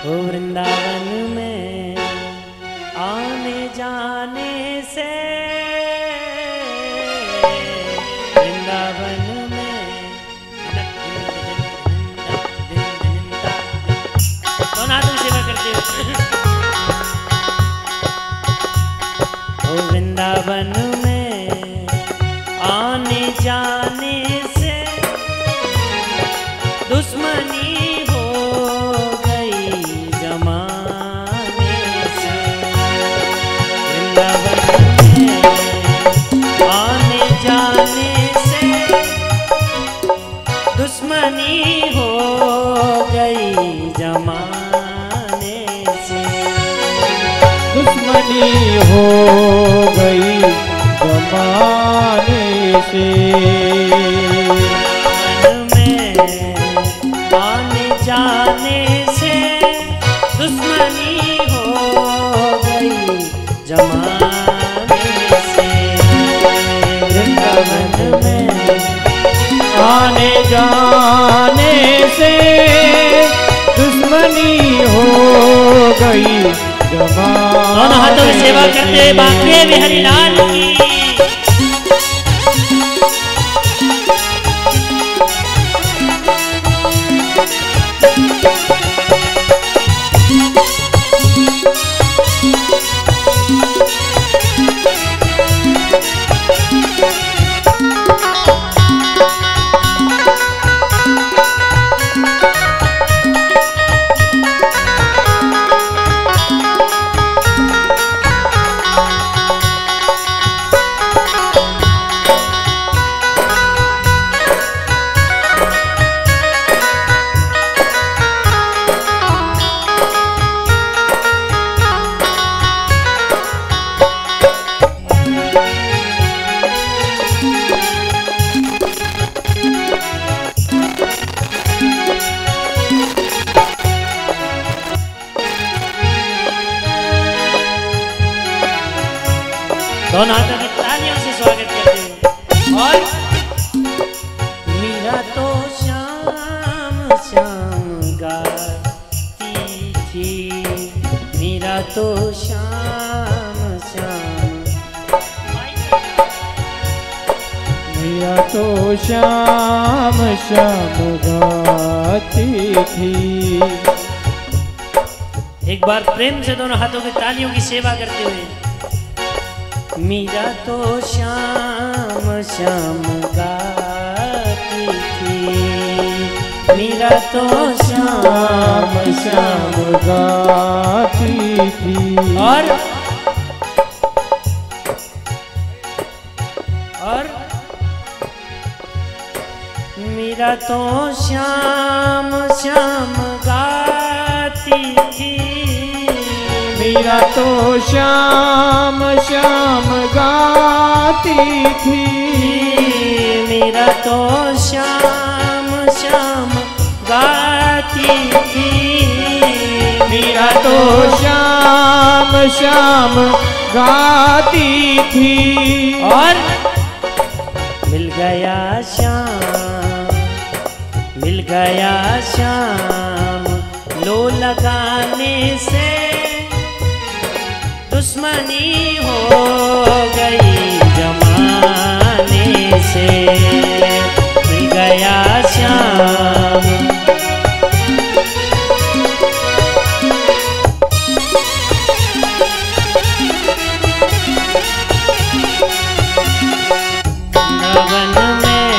ओ वृंदावन में आने जाने से, वृंदावन में कौन आदमी सेवा करते हो? ओ वृंदावन में आने जाने से दुश्मनी दुश्मनी हो गई जमाने से, दुश्मनी हो गई जमाने से। मन में आने जाने से दुश्मनी हो गई जमाने से। वृंदावन में आने जाने से दुश्मनी हो गई जमाने। दोनों हाथों में सेवा करते हुए बांके बिहारी लाल की। दोनों हाथों की तालियों से स्वागत करते हैं। और मीरा तो श्याम श्याम गाती थी, मीरा तो श्याम श्याम, मीरा तो श्याम श्याम गाती थी। एक बार प्रेम से दोनों हाथों की तालियों की सेवा करते हुए। मीरा तो श्याम श्याम गाती थी, मीरा तो श्याम श्याम गाती थी। और मीरा तो श्याम श्याम गाती थी, मीरा तो श्याम श्याम गाती थी। मीरा तो श्याम श्याम गाती थी, मीरा तो श्याम श्याम गाती थी। और मिल गया श्याम लो लगाने से दुश्मनी हो गई जमाने से। मिल गया श्याम वृंदावन में,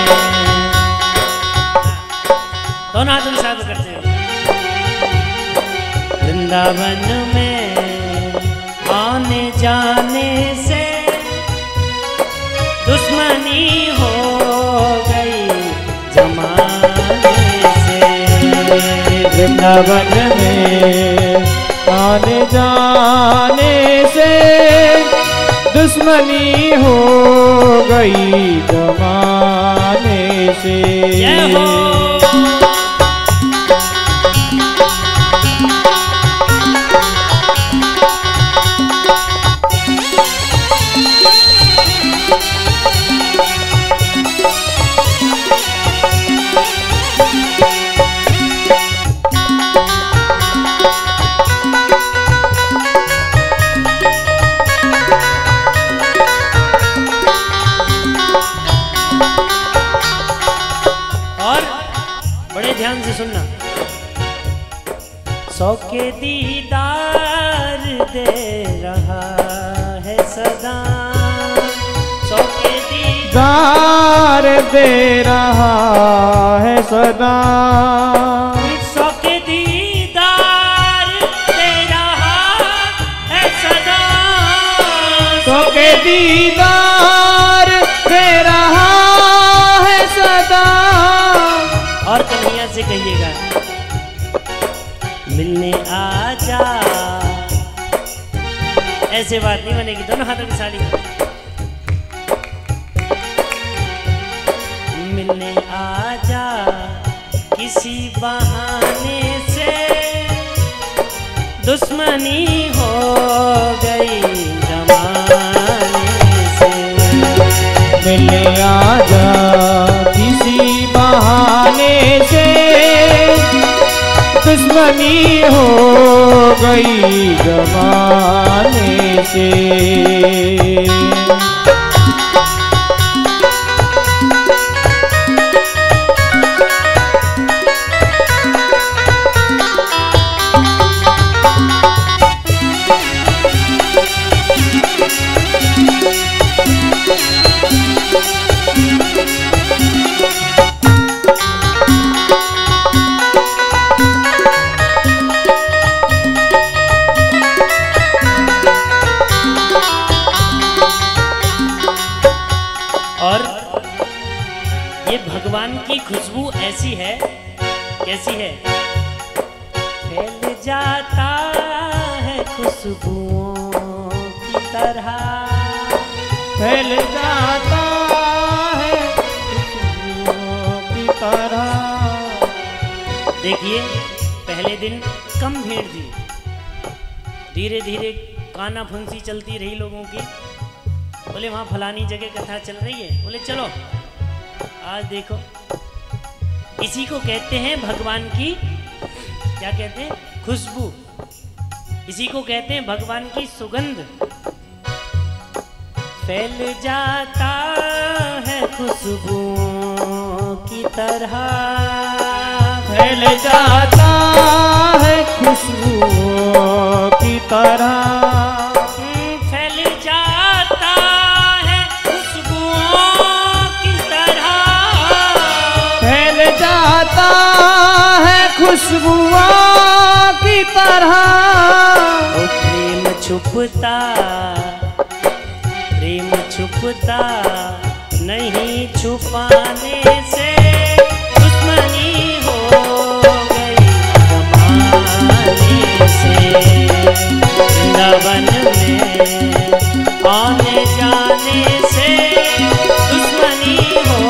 दोनों हाथों में साथ करते हो। वृंदावन में आने जाने से दुश्मनी हो गई जमाने से। वृंदावन में आने जाने से दुश्मनी हो गई जमाने से। जय हो। सुनना। सौ के दीदार दे रहा है सदा, सौ के दीदार दे रहा है सदा, सौ के दीदार दे रहा है सदा, सौ के दीदार दे रहा है सदा। और कन्हैया से कहिएगा मिलने आजा। ऐसे बात नहीं बनेगी, दोनों हाथों की साड़ी। मिलने आजा किसी बहाने से, दुश्मनी हो गई जमाने से। मिलने आजा किसी बहाने से, दुश्मनी हो गई जमाने से। भगवान की खुशबू ऐसी है, कैसी है? फैल जाता है खुशबुओं की तरह, फैल जाता है खुशबुओं की तरह। देखिए पहले दिन कम भीड़ थी, धीरे धीरे काना फुंसी चलती रही लोगों की। बोले वहाँ फलानी जगह कथा चल रही है, बोले चलो। आज देखो इसी को कहते हैं भगवान की, क्या कहते हैं? खुशबू। इसी को कहते हैं भगवान की सुगंध। फैल जाता है खुशबुओं की तरह, फैल जाता है खुशबुओं की तरह। फैल जाता है खुशबुओं की तरह, फैल जाता है खुशबुओं की तरह। ओ प्रेम छुपता, प्रेम छुपता नहीं, छुपाने से दुश्मनी हो गई जमाने से। वृंदावन में आने जाने से दुश्मनी हो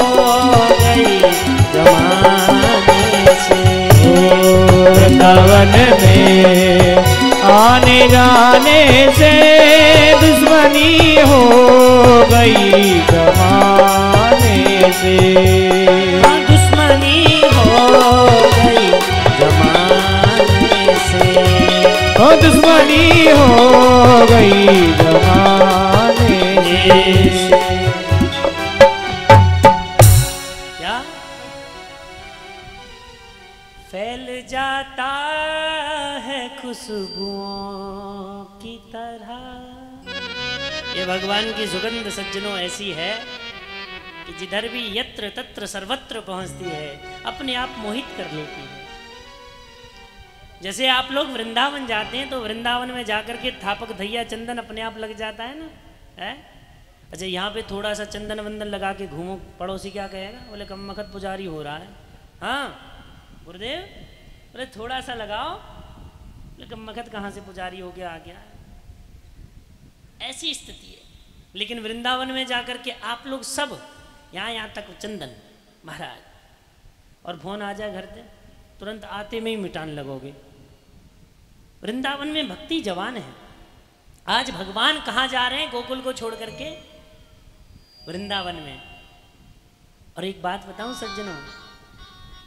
गई जमाने से। वृंदावन में आने जाने से दुश्मनी हो गई जमाने से। दुश्मनी हो गई जमाने से, दुश्मनी हो गई जमाने से। क्या? फैल जाता है खुशबुओं की तरह। ये भगवान की सुगंध सज्जनों ऐसी है कि जिधर भी यत्र तत्र सर्वत्र पहुंचती है, अपने आप मोहित कर लेती है। जैसे आप लोग वृंदावन जाते हैं तो वृंदावन में जाकर के थापक धैया चंदन अपने आप लग जाता है ना, है? अच्छा यहाँ पे थोड़ा सा चंदन वंदन लगा के घूमो, पड़ोसी क्या कहेगा? बोले कम मखत पुजारी हो रहा है। हाँ गुरुदेव, बोले थोड़ा सा लगाओ, बोले कम मखत कहाँ से पुजारी हो गया आ गया। ऐसी स्थिति है। लेकिन वृंदावन में जाकर के आप लोग सब यहाँ तक चंदन महाराज, और फोन आ जाए घर से तुरंत आते में ही मिटाने लगोगे। वृंदावन में भक्ति जवान है। आज भगवान कहाँ जा रहे हैं? गोकुल को छोड़ करके वृंदावन में। और एक बात बताऊं सज्जनों,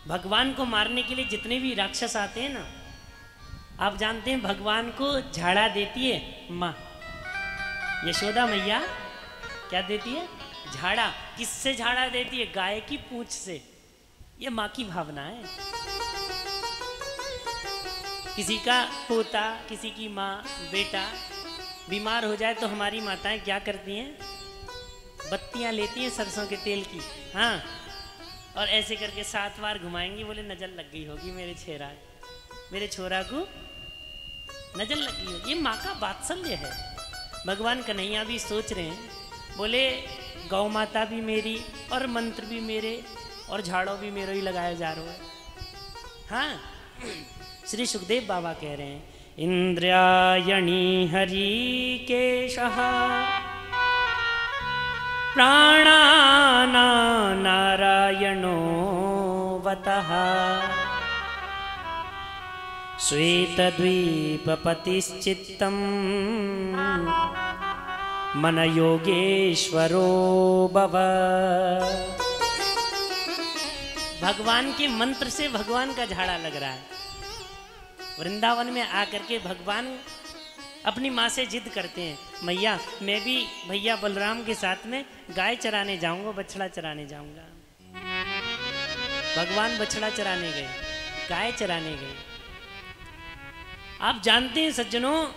भगवान को मारने के लिए जितने भी राक्षस आते हैं ना, आप जानते हैं भगवान को झाड़ा देती है माँ यशोदा मैया। क्या देती है? झाड़ा। किससे झाड़ा देती है? गाय की पूंछ से। ये माँ की भावना है। किसी का पोता, किसी की माँ, बेटा बीमार हो जाए तो हमारी माताएं क्या करती हैं? बत्तियां लेती हैं सरसों के तेल की, हाँ, और ऐसे करके 7 बार घुमाएंगी, बोले नजर लग गई होगी मेरे छोरा को नजर लग गई होगी। ये माँ का वात्सल्य है। भगवान कन्हैया भी सोच रहे हैं, बोले गौ माता भी मेरी और मंत्र भी मेरे और झाड़ो भी मेरो ही लगाया जा रहा है। हाँ, श्री सुखदेव बाबा कह रहे हैं, इंद्रियायणी हरि केशः प्राणाना नारायणो वतः श्वेतद्वीपपतिश्चित्तं मन योगेश्वरो भव। भगवान के मंत्र से भगवान का झाड़ा लग रहा है। वृंदावन में आकर के भगवान अपनी माँ से जिद करते हैं, मैया मैं भी भैया बलराम के साथ में गाय चराने जाऊंगा, बछड़ा चराने जाऊंगा। भगवान बछड़ा चराने गए, गाय चराने गए। आप जानते हैं सज्जनों,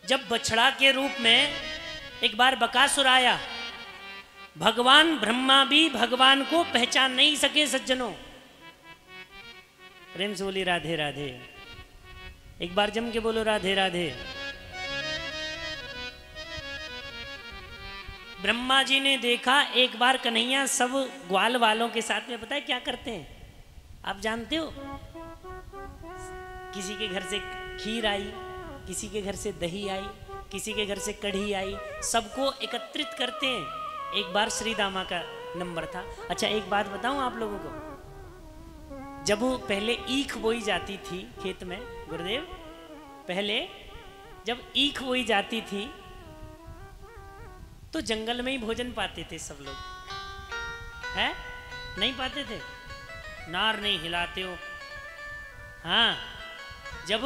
जब बछड़ा के रूप में एक बार बकासुर आया, भगवान ब्रह्मा भी भगवान को पहचान नहीं सके। सज्जनों, प्रेम से बोली राधे राधे, एक बार जम के बोलो राधे राधे। ब्रह्मा जी ने देखा एक बार कन्हैया सब ग्वाल वालों के साथ में, पता है क्या करते हैं? आप जानते हो, किसी के घर से खीर आई, किसी के घर से दही आई, किसी के घर से कढ़ी आई, सबको एकत्रित करते हैं। एक बार श्री दामा का नंबर था। अच्छा एक बात बताऊं आप लोगों को, जब वो पहले ईख बोई जाती थी खेत में, गुरुदेव पहले जब ईख बोई जाती थी तो जंगल में ही भोजन पाते थे सब लोग, है नहीं पाते थे? नार नहीं हिलाते हो। हाँ, जब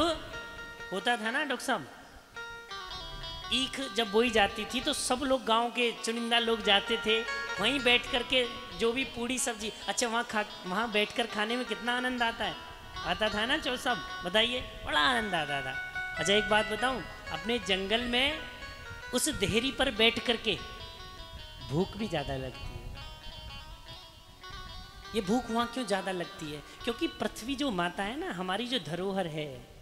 होता था ना डॉक्टर साहब, ईख जब बोई जाती थी तो सब लोग गांव के चुनिंदा लोग जाते थे, वहीं बैठ कर के जो भी पूड़ी सब्जी, अच्छा वहाँ बैठ कर खाने में कितना आनंद आता था ना चौ साहब, बताइए, बड़ा आनंद आता था। अच्छा एक बात बताऊं, अपने जंगल में उस देहरी पर बैठ कर के भूख भी ज़्यादा लगती है। ये भूख वहाँ क्यों ज़्यादा लगती है? क्योंकि पृथ्वी जो माता है ना, हमारी जो धरोहर है,